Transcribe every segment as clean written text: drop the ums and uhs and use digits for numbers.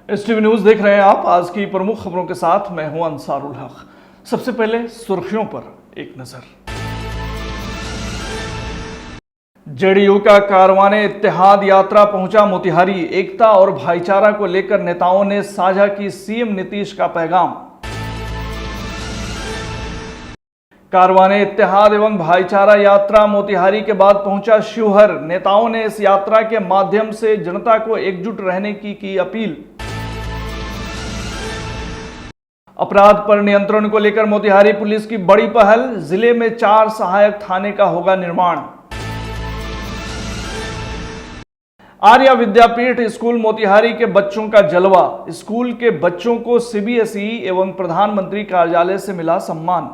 STV news देख रहे हैं आप। आज की प्रमुख खबरों के साथ मैं हूं अंसारुल हक। सबसे पहले सुर्खियों पर एक नजर। जेडीयू का कारवाने इत्तेहाद यात्रा पहुंचा मोतिहारी। एकता और भाईचारा को लेकर नेताओं ने साझा की सीएम नीतीश का पैगाम। कारवाने इत्तेहाद एवं भाईचारा यात्रा मोतिहारी के बाद पहुंचा शिवहर। नेताओं ने इस यात्रा के माध्यम से जनता को एकजुट रहने की अपील। अपराध पर नियंत्रण को लेकर मोतिहारी पुलिस की बड़ी पहल। जिले में 4 सहायक थाने का होगा निर्माण। आर्या विद्यापीठ स्कूल मोतिहारी के बच्चों का जलवा। स्कूल के बच्चों को CBSE एवं प्रधानमंत्री कार्यालय से मिला सम्मान।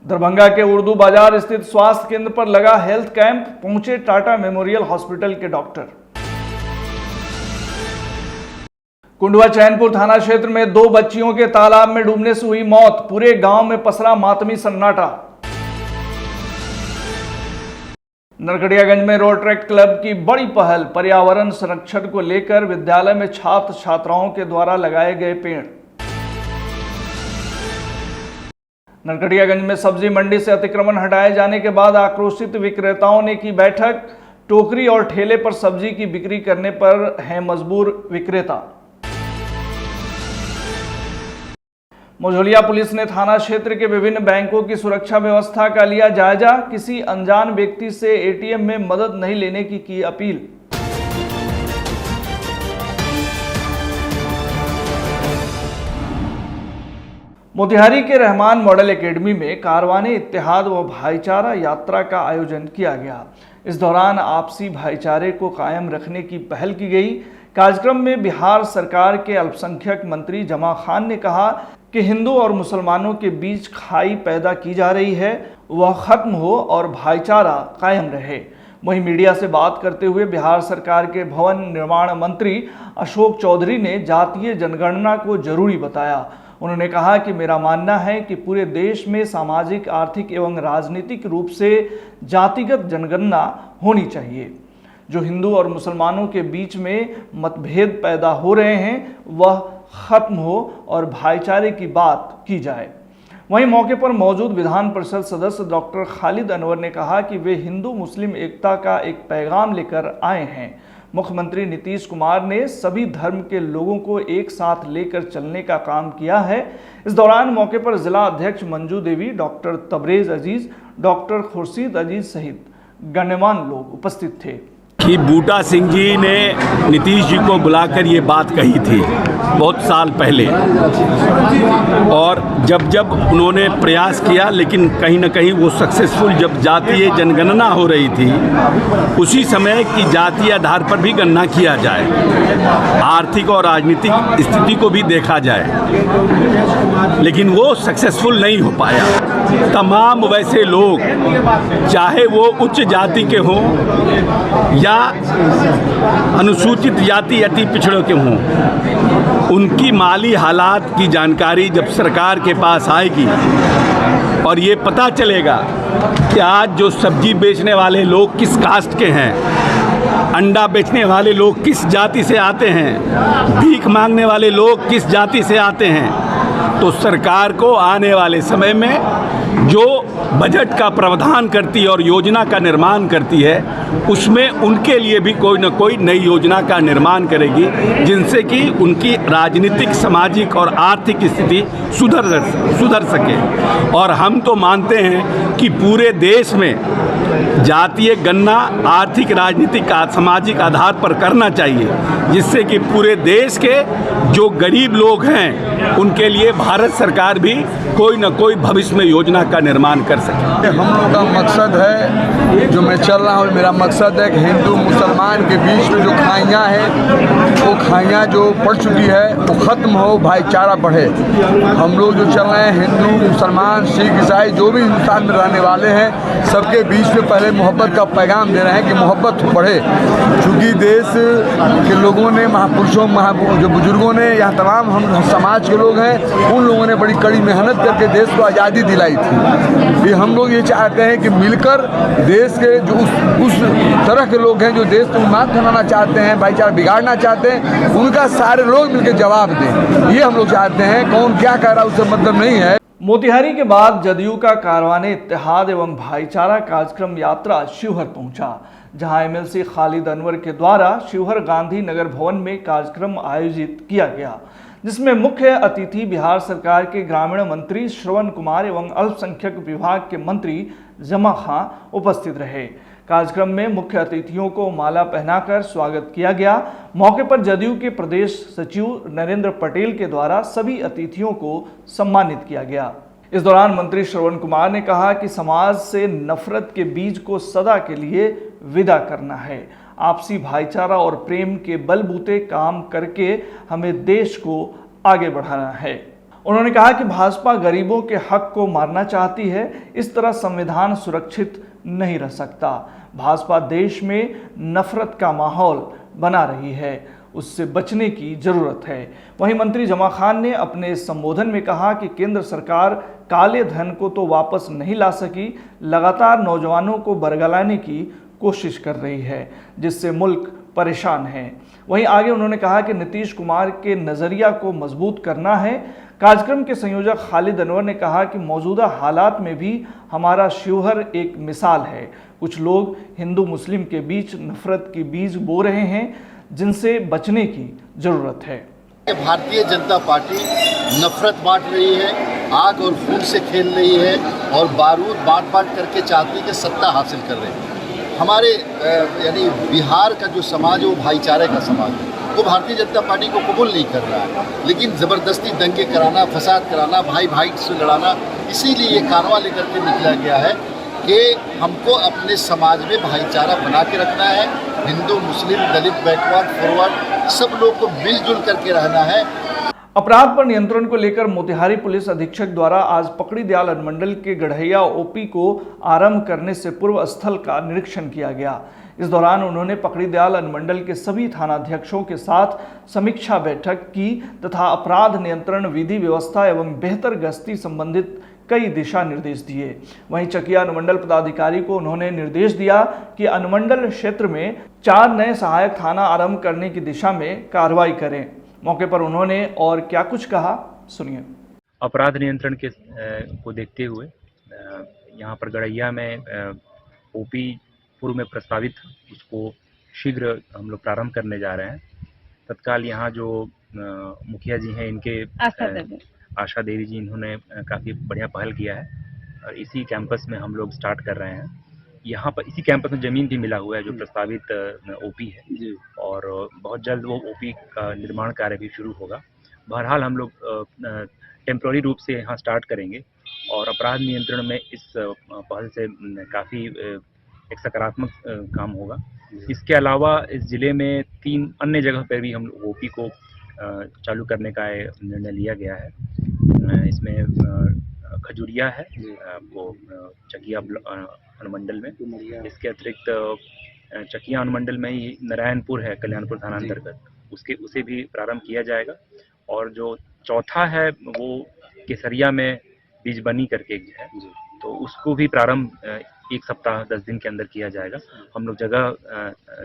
दरभंगा के उर्दू बाजार स्थित स्वास्थ्य केंद्र पर लगा हेल्थ कैंप। पहुंचे टाटा मेमोरियल हॉस्पिटल के डॉक्टर। कुंडवा चैनपुर थाना क्षेत्र में 2 बच्चियों के तालाब में डूबने से हुई मौत। पूरे गांव में पसरा मातमी सन्नाटा। नरकटियागंज में रोड ट्रैक क्लब की बड़ी पहल। पर्यावरण संरक्षण को लेकर विद्यालय में छात्र छात्राओं के द्वारा लगाए गए पेड़। नरकटियागंज में सब्जी मंडी से अतिक्रमण हटाए जाने के बाद आक्रोशित विक्रेताओं ने की बैठक। टोकरी और ठेले पर सब्जी की बिक्री करने पर हैं मजबूर विक्रेता। मझौलिया पुलिस ने थाना क्षेत्र के विभिन्न बैंकों की सुरक्षा व्यवस्था का लिया जायजा। किसी अनजान व्यक्ति से ATM में मदद नहीं लेने की अपील। मोतिहारी के रहमान मॉडल एकेडमी में कारवाने इत्तेहाद व भाईचारा यात्रा का आयोजन किया गया। इस दौरान आपसी भाईचारे को कायम रखने की पहल की गई। कार्यक्रम में बिहार सरकार के अल्पसंख्यक मंत्री जमा खान ने कहा कि हिंदू और मुसलमानों के बीच खाई पैदा की जा रही है, वह खत्म हो और भाईचारा कायम रहे। वहीं मीडिया से बात करते हुए बिहार सरकार के भवन निर्माण मंत्री अशोक चौधरी ने जातीय जनगणना को जरूरी बताया। उन्होंने कहा कि मेरा मानना है कि पूरे देश में सामाजिक, आर्थिक एवं राजनीतिक रूप से जातिगत जनगणना होनी चाहिए। जो हिंदू और मुसलमानों के बीच में मतभेद पैदा हो रहे हैं, वह खत्म हो और भाईचारे की बात की जाए। वहीं मौके पर मौजूद विधान परिषद सदस्य डॉक्टर खालिद अनवर ने कहा कि वे हिंदू मुस्लिम एकता का एक पैगाम लेकर आए हैं। मुख्यमंत्री नीतीश कुमार ने सभी धर्म के लोगों को एक साथ लेकर चलने का काम किया है। इस दौरान मौके पर जिला अध्यक्ष मंजू देवी, डॉक्टर तबरेज अजीज, डॉक्टर खुर्शीद अजीज सहित गण्यमान्य लोग उपस्थित थे। कि बूटा सिंह जी ने नीतीश जी को बुलाकर ये बात कही थी बहुत साल पहले, और जब उन्होंने प्रयास किया, लेकिन कहीं न कहीं वो सक्सेसफुल, जब जातीय जनगणना हो रही थी उसी समय की जातीय आधार पर भी गणना किया जाए, आर्थिक और राजनीतिक स्थिति को भी देखा जाए, लेकिन वो सक्सेसफुल नहीं हो पाया। तमाम वैसे लोग, चाहे वो उच्च जाति के हों या अनुसूचित जाति अति पिछड़ों के हों, उनकी माली हालात की जानकारी जब सरकार के पास आएगी और ये पता चलेगा कि आज जो सब्जी बेचने वाले लोग किस कास्ट के हैं, अंडा बेचने वाले लोग किस जाति से आते हैं, भीख मांगने वाले लोग किस जाति से आते हैं, तो सरकार को आने वाले समय में जो बजट का प्रावधान करती है और योजना का निर्माण करती है, उसमें उनके लिए भी कोई न कोई नई योजना का निर्माण करेगी, जिनसे कि उनकी राजनीतिक, सामाजिक और आर्थिक स्थिति सुधर सके। और हम तो मानते हैं कि पूरे देश में जातीय गणना आर्थिक, राजनीतिक, सामाजिक आधार पर करना चाहिए, जिससे कि पूरे देश के जो गरीब लोग हैं उनके लिए भारत सरकार भी कोई न कोई भविष्य में योजना का निर्माण कर सके। हम लोग का मकसद है, जो मैं चल रहा हूँ, मेरा मकसद है कि हिंदू मुसलमान के बीच में जो खाइयाँ हैं, वो खाइयाँ जो पड़ चुकी है वो ख़त्म हो, भाईचारा बढ़े। हम लोग जो चल रहे हैं, हिंदू मुसलमान सिख ईसाई जो भी हिंदुस्तान में रहने वाले हैं, सबके बीच में पहले मोहब्बत का पैगाम दे रहे हैं कि मोहब्बत बढ़े। चूँकि देश के लोगों ने, महापुरुषों जो बुजुर्गों ने, यहाँ तमाम हम समाज के लोग हैं, उन लोगों ने बड़ी कड़ी मेहनत करके देश को आज़ादी दिलाई थी। ये हम लोग ये चाहते हैं कि मिलकर देश के जो उस तरह के लोग हैं जो देश को उन्माद बनाना चाहते हैं, भाईचारा बिगाड़ना चाहते हैं, उनका सारे लोग मिलकर जवाब दें। ये हम लोग चाहते हैं। कौन क्या कह रहा है उससे मतलब नहीं है। मोतिहारी के बाद जदयू का कारवाने इत्तेहाद एवं भाईचारा कार्यक्रम यात्रा शिवहर पहुंचा, जहां एमएलसी खालिद अनवर के द्वारा शिवहर गांधी नगर भवन में कार्यक्रम आयोजित किया गया, जिसमें मुख्य अतिथि बिहार सरकार के ग्रामीण मंत्री श्रवण कुमार एवं अल्पसंख्यक विभाग के मंत्री जमा खां उपस्थित रहे। कार्यक्रम में मुख्य अतिथियों को माला पहनाकर स्वागत किया गया। मौके पर जदयू के प्रदेश सचिव नरेंद्र पटेल के द्वारा सभी अतिथियों को सम्मानित किया गया। इस दौरान मंत्री श्रवण कुमार ने कहा कि समाज से नफरत के बीज को सदा के लिए विदा करना है। आपसी भाईचारा और प्रेम के बलबूते काम करके हमें देश को आगे बढ़ाना है। उन्होंने कहा कि भाजपा गरीबों के हक को मारना चाहती है, इस तरह संविधान सुरक्षित नहीं रह सकता। भाजपा देश में नफरत का माहौल बना रही है, उससे बचने की जरूरत है। वहीं मंत्री जमा खान ने अपने संबोधन में कहा कि केंद्र सरकार काले धन को तो वापस नहीं ला सकी, लगातार नौजवानों को बरगलाने की कोशिश कर रही है, जिससे मुल्क परेशान है। वहीं आगे उन्होंने कहा कि नीतीश कुमार के नज़रिया को मजबूत करना है। कार्यक्रम के संयोजक खालिद अनवर ने कहा कि मौजूदा हालात में भी हमारा शिवहर एक मिसाल है। कुछ लोग हिंदू मुस्लिम के बीच नफरत के बीज बो रहे हैं, जिनसे बचने की जरूरत है। भारतीय जनता पार्टी नफरत बांट रही है, आग और खून से खेल रही है और बारूद बांट करके चाहती है कि सत्ता हासिल कर रही है। हमारे यानी बिहार का जो समाज है वो भाईचारे का समाज है, वो भारतीय जनता पार्टी को कबूल नहीं कर रहा है। लेकिन ज़बरदस्ती दंगे कराना, फसाद कराना, भाई भाई से लड़ाना, इसीलिए ये कारवा लेकर के निकला गया है कि हमको अपने समाज में भाईचारा बना के रखना है। हिंदू, मुस्लिम, दलित, बैकवर्ड, फॉरवर्ड सब लोग को मिलजुल करके रहना है। अपराध पर नियंत्रण को लेकर मोतिहारी पुलिस अधीक्षक द्वारा आज पकड़ी दयाल अनुमंडल के गढ़ैया ओपी को आरंभ करने से पूर्व स्थल का निरीक्षण किया गया। इस दौरान उन्होंने पकड़ी दयाल अनुमंडल के सभी थानाध्यक्षों के साथ समीक्षा बैठक की तथा अपराध नियंत्रण, विधि व्यवस्था एवं बेहतर गश्ती संबंधित कई दिशा निर्देश दिए। वहीं चकिया अनुमंडल पदाधिकारी को उन्होंने निर्देश दिया कि अनुमंडल क्षेत्र में 4 नए सहायक थाना आरंभ करने की दिशा में कार्रवाई करें। मौके पर उन्होंने और क्या कुछ कहा, सुनिए। अपराध नियंत्रण के को देखते हुए यहाँ पर गढ़ैया में ओपी पूर्व में प्रस्तावित, उसको शीघ्र हम लोग प्रारंभ करने जा रहे हैं। तत्काल यहाँ जो मुखिया जी हैं, इनके आशा देवी जी, इन्होंने काफ़ी बढ़िया पहल किया है और इसी कैंपस में हम लोग स्टार्ट कर रहे हैं। यहाँ पर इसी कैंपस में ज़मीन भी मिला हुआ है जो प्रस्तावित ओपी है और बहुत जल्द वो ओपी का निर्माण कार्य भी शुरू होगा। बहरहाल हम लोग टेम्प्रोरी रूप से यहाँ स्टार्ट करेंगे और अपराध नियंत्रण में इस पहल से काफ़ी एक सकारात्मक काम होगा। इसके अलावा इस ज़िले में 3 अन्य जगह पर भी हम लोग ओपी को चालू करने का निर्णय लिया गया है। इसमें खजूरिया है, वो चकिया अनुमंडल में। इसके अतिरिक्त चकिया अनुमंडल में ही नारायणपुर है, कल्याणपुर थाना अंतर्गत, उसे भी प्रारंभ किया जाएगा। और जो चौथा है वो केसरिया में बीजबनी करके है, तो उसको भी प्रारंभ 1 सप्ताह 10 दिन के अंदर किया जाएगा। हम लोग जगह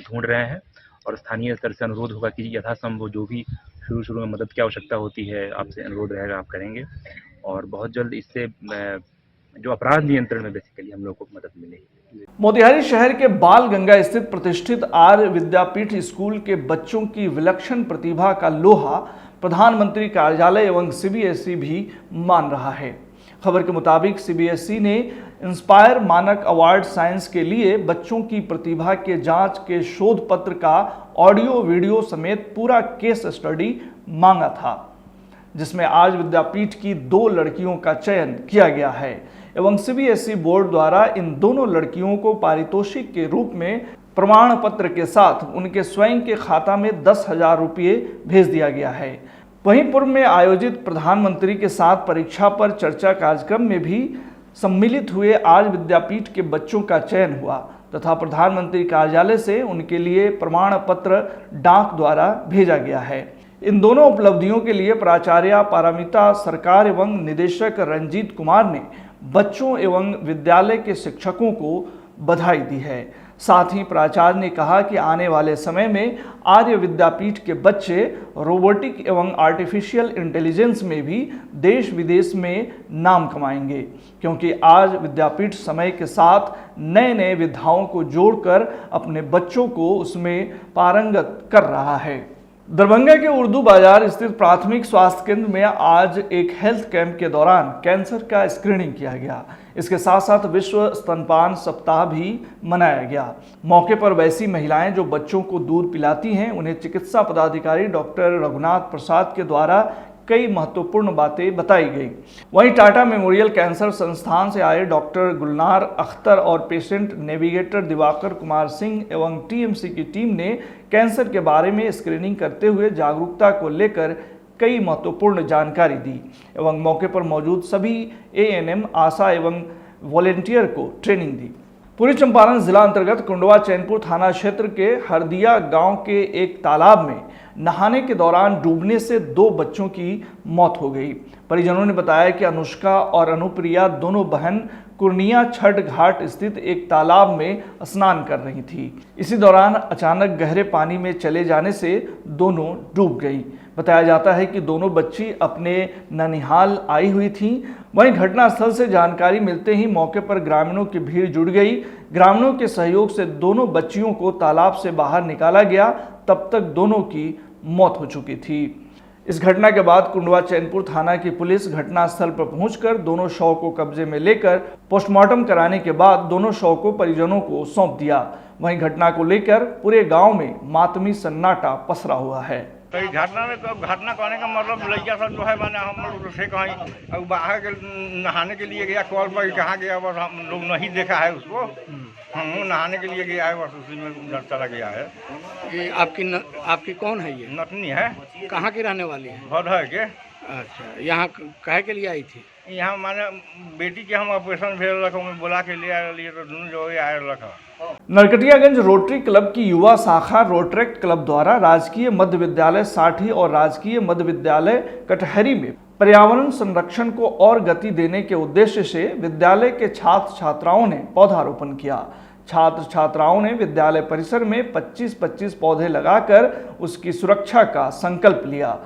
ढूंढ रहे हैं और स्थानीय स्तर से अनुरोध होगा कि यथासंभव जो भी शुरू में मदद की आवश्यकता होती है, आपसे अनुरोध रहेगा, आप करेंगे और बहुत जल्द इससे जो अपराध नियंत्रण में बेसिकली हम लोग को मदद मिलेगी। मोतिहारी शहर के बाल गंगा स्थित प्रतिष्ठित आर्य विद्यापीठ स्कूल के बच्चों की विलक्षण प्रतिभा का लोहा प्रधानमंत्री कार्यालय एवं सीबीएसई भी मान रहा है। खबर के मुताबिक सीबीएसई ने इंस्पायर मानक अवार्ड साइंस के लिए बच्चों की प्रतिभा के जांच के शोध पत्र का ऑडियो वीडियो समेत पूरा केस स्टडी मांगा था, जिसमें आज विद्यापीठ की 2 लड़कियों का चयन किया गया है एवं सीबीएसई बोर्ड द्वारा इन दोनों लड़कियों को पारितोषिक के रूप में प्रमाण पत्र के साथ उनके स्वयं के खाता में 10,000 रुपये भेज दिया गया है। वहीं पूर्व में आयोजित प्रधानमंत्री के साथ परीक्षा पर चर्चा कार्यक्रम में भी सम्मिलित हुए आज विद्यापीठ के बच्चों का चयन हुआ तथा प्रधानमंत्री कार्यालय से उनके लिए प्रमाण पत्र डाक द्वारा भेजा गया है। इन दोनों उपलब्धियों के लिए प्राचार्य पारमिता सरकार एवं निदेशक रंजीत कुमार ने बच्चों एवं विद्यालय के शिक्षकों को बधाई दी है। साथ ही प्राचार्य ने कहा कि आने वाले समय में आर्य विद्यापीठ के बच्चे रोबोटिक एवं आर्टिफिशियल इंटेलिजेंस में भी देश विदेश में नाम कमाएंगे, क्योंकि आज विद्यापीठ समय के साथ नए नए विधाओं को जोड़कर अपने बच्चों को उसमें पारंगत कर रहा है। दरभंगा के उर्दू बाजार स्थित प्राथमिक स्वास्थ्य केंद्र में आज एक हेल्थ कैंप के दौरान कैंसर का स्क्रीनिंग किया गया। इसके साथ साथ विश्व स्तनपान सप्ताह भी मनाया गया। मौके पर वैसी महिलाएं जो बच्चों को दूध पिलाती हैं, उन्हें चिकित्सा पदाधिकारी डॉक्टर रघुनाथ प्रसाद के द्वारा कई महत्वपूर्ण बातें बताई गई। वहीं टाटा मेमोरियल कैंसर संस्थान से आए डॉक्टर गुलनार अख्तर और पेशेंट नेविगेटर दिवाकर कुमार सिंह एवं टीएमसी की टीम ने कैंसर के बारे में स्क्रीनिंग करते हुए जागरूकता को लेकर कई महत्वपूर्ण जानकारी दी एवं मौके पर मौजूद सभी एएनएम, आशा एवं वॉलेंटियर को ट्रेनिंग दी। पूर्वी चंपारण जिला अंतर्गत कुंडवा चैनपुर थाना क्षेत्र के हरदिया गांव के एक तालाब में नहाने के दौरान डूबने से 2 बच्चों की मौत हो गई। परिजनों ने बताया कि अनुष्का और अनुप्रिया दोनों बहन कुर्निया छठ घाट स्थित एक तालाब में स्नान कर रही थी। इसी दौरान अचानक गहरे पानी में चले जाने से दोनों डूब गई। बताया जाता है कि दोनों बच्ची अपने ननिहाल आई हुई थीं। वहीं घटनास्थल से जानकारी मिलते ही मौके पर ग्रामीणों की भीड़ जुट गई। ग्रामीणों के सहयोग से दोनों बच्चियों को तालाब से बाहर निकाला गया। तब तक दोनों की मौत हो चुकी थी। इस घटना के बाद कुंडवा चैनपुर थाना की पुलिस घटनास्थल पर पहुंचकर दोनों शव को कब्जे में लेकर पोस्टमार्टम कराने के बाद दोनों शव को परिजनों को सौंप दिया। वहीं घटना को लेकर पूरे गांव में मातमी सन्नाटा पसरा हुआ है। तो घटना में तो घटना कहने का मतलब लड़किया सब जो है मैंने हम लोग से कहीं अब बाहर के नहाने के लिए गया, कॉल पर कहाँ गया, बस हम लोग नहीं देखा है उसको। हम नहाने के लिए गया है, बस उसी में चला गया है। ये आपकी कौन है? ये नतनी है। कहाँ की रहने वाली है? भदर के। अच्छा, यहाँ काहे के लिए आई थी? यहाँ माने बेटी के हम ऑपरेशन भेज रखा, बोला के लिए आए रही तो दोनों जो आए रखा। नरकटियागंज रोटरी क्लब की युवा शाखा रोटरेक्ट क्लब द्वारा राजकीय मध्य विद्यालय साठी और राजकीय मध्य विद्यालय कटहरी में पर्यावरण संरक्षण को और गति देने के उद्देश्य से विद्यालय के छात्र छात्राओं ने पौधारोपण किया। छात्र छात्राओं ने विद्यालय परिसर में 25-25 पौधे लगाकर उसकी सुरक्षा का संकल्प लिया।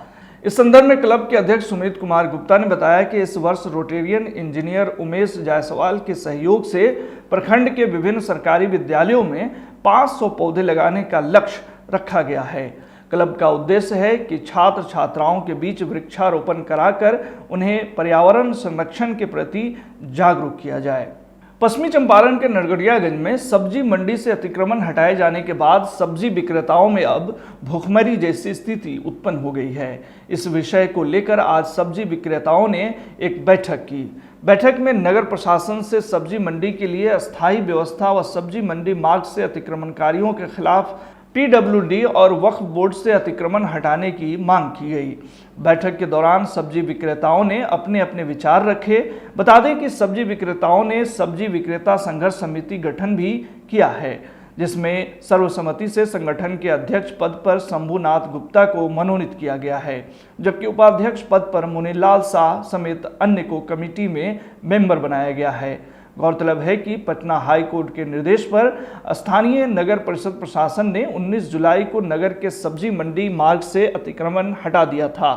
इस संदर्भ में क्लब के अध्यक्ष सुमित कुमार गुप्ता ने बताया कि इस वर्ष रोटेरियन इंजीनियर उमेश जायसवाल के सहयोग से प्रखंड के विभिन्न सरकारी विद्यालयों में 500 पौधे लगाने का लक्ष्य रखा गया है। क्लब का उद्देश्य है कि छात्र छात्राओं के बीच वृक्षारोपण कराकर उन्हें पर्यावरण संरक्षण के प्रति जागरूक किया जाए। पश्चिमी चंपारण के नरकटियागंज में सब्जी मंडी से अतिक्रमण हटाए जाने के बाद सब्जी विक्रेताओं में अब भूखमरी जैसी स्थिति उत्पन्न हो गई है। इस विषय को लेकर आज सब्जी विक्रेताओं ने एक बैठक की। बैठक में नगर प्रशासन से सब्जी मंडी के लिए अस्थायी व्यवस्था व सब्जी मंडी मार्ग से अतिक्रमणकारियों के खिलाफ पीडब्ल्यूडी और वक्फ बोर्ड से अतिक्रमण हटाने की मांग की गई। बैठक के दौरान सब्जी विक्रेताओं ने अपने अपने विचार रखे। बता दें कि सब्जी विक्रेताओं ने सब्जी विक्रेता संघर्ष समिति गठन भी किया है, जिसमें सर्वसम्मति से संगठन के अध्यक्ष पद पर शंभुनाथ गुप्ता को मनोनीत किया गया है, जबकि उपाध्यक्ष पद पर मुनीलाल शाह समेत अन्य को कमेटी में मेंबर बनाया गया है। गौरतलब है कि पटना हाई कोर्ट के निर्देश पर स्थानीय नगर परिषद प्रशासन ने 19 जुलाई को नगर के सब्जी मंडी मार्ग से अतिक्रमण हटा दिया था।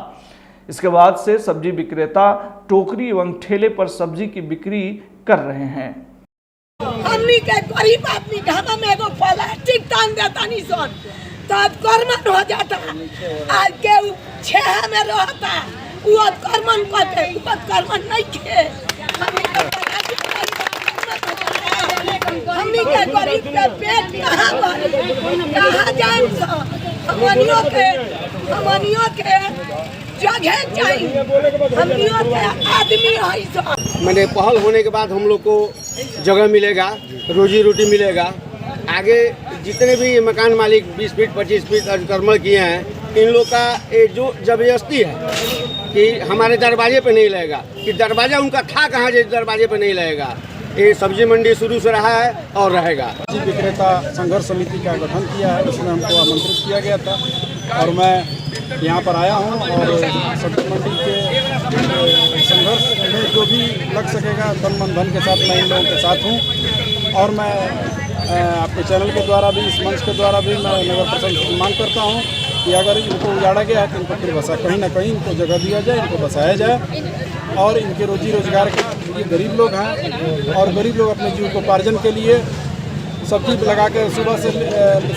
इसके बाद से सब्जी विक्रेता टोकरी एवं ठेले पर सब्जी की बिक्री कर रहे हैं। हमनी के गरीब आदमी के हम एगो प्लास्टिक टांग देता नहीं सन तो कर्मन हो जाता। आज के 6 में रहता वो कर्मन पते वो कर्मन नहीं के। हमनी के गरीब के पेट कहाँ जाए? हमनियों के जगह चाहिए, हमनियों के आदमी है। मैंने पहल होने के बाद हम लोग को जगह मिलेगा, रोजी रोटी मिलेगा। आगे जितने भी मकान मालिक 20 फीट 25 फीट अतिक्रमण किए हैं इन लोग का ये जो जबरदस्ती है कि हमारे दरवाजे पे नहीं लगेगा, कि दरवाजा उनका था कहाँ जो दरवाजे पे नहीं लगेगा। ये सब्जी मंडी शुरू से रहा है और रहेगा। सब्जी विक्रेता संघर्ष समिति का गठन किया है, इसमें हमको आमंत्रित किया गया था और मैं यहाँ पर आया हूँ और सब्जी मंडी के संघर्ष में जो भी लग सकेगा तन मन धन के साथ मैं इन लोगों के साथ हूँ। और मैं आपके चैनल के द्वारा भी, इस मंच के द्वारा भी मैं नगर प्रशासन से मांग करता हूँ कि अगर इनको उजाड़ा गया है तो इनको फिर कहीं ना कहीं इनको जगह दिया जाए, इनको बसाया जाए और इनके रोजी रोजगार के लिए गरीब लोग हैं और गरीब लोग अपने जीविकोपार्जन के लिए सब्जी लगा के सुबह से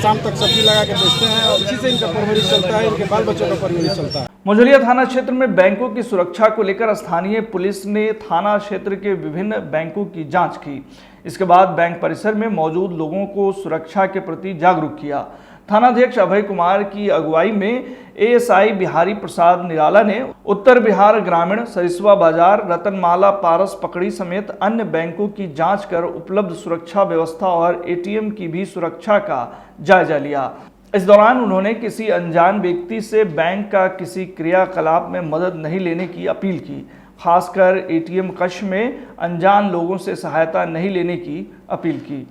शाम तक सब्जी लगा के बेचते हैं और इसी से इनका परवरिश चलता है, इनके बाल बच्चों का परवरिश चलता है। मझौलिया थाना क्षेत्र में बैंकों की सुरक्षा को लेकर स्थानीय पुलिस ने थाना क्षेत्र के विभिन्न बैंकों की जांच की। इसके बाद बैंक परिसर में मौजूद लोगों को सुरक्षा के प्रति जागरूक किया। थानाध्यक्ष अभय कुमार की अगुवाई में एएसआई बिहारी प्रसाद निराला ने उत्तर बिहार ग्रामीण, सरिस्वा बाजार, रतनमाला, पारस पकड़ी समेत अन्य बैंकों की जांच कर उपलब्ध सुरक्षा व्यवस्था और एटीएम की भी सुरक्षा का जायजा लिया। इस दौरान उन्होंने किसी अनजान व्यक्ति से बैंक का किसी क्रियाकलाप में मदद नहीं लेने की अपील की। खासकर एटीएम कक्ष में अनजान लोगों से सहायता नहीं लेने की अपील की।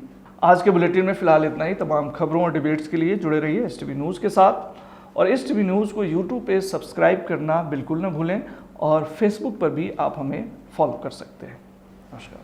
आज के बुलेटिन में फिलहाल इतना ही। तमाम खबरों और डिबेट्स के लिए जुड़े रहिए STV न्यूज़ के साथ और STV न्यूज़ को YouTube पे सब्सक्राइब करना बिल्कुल न भूलें और Facebook पर भी आप हमें फॉलो कर सकते हैं। नमस्कार।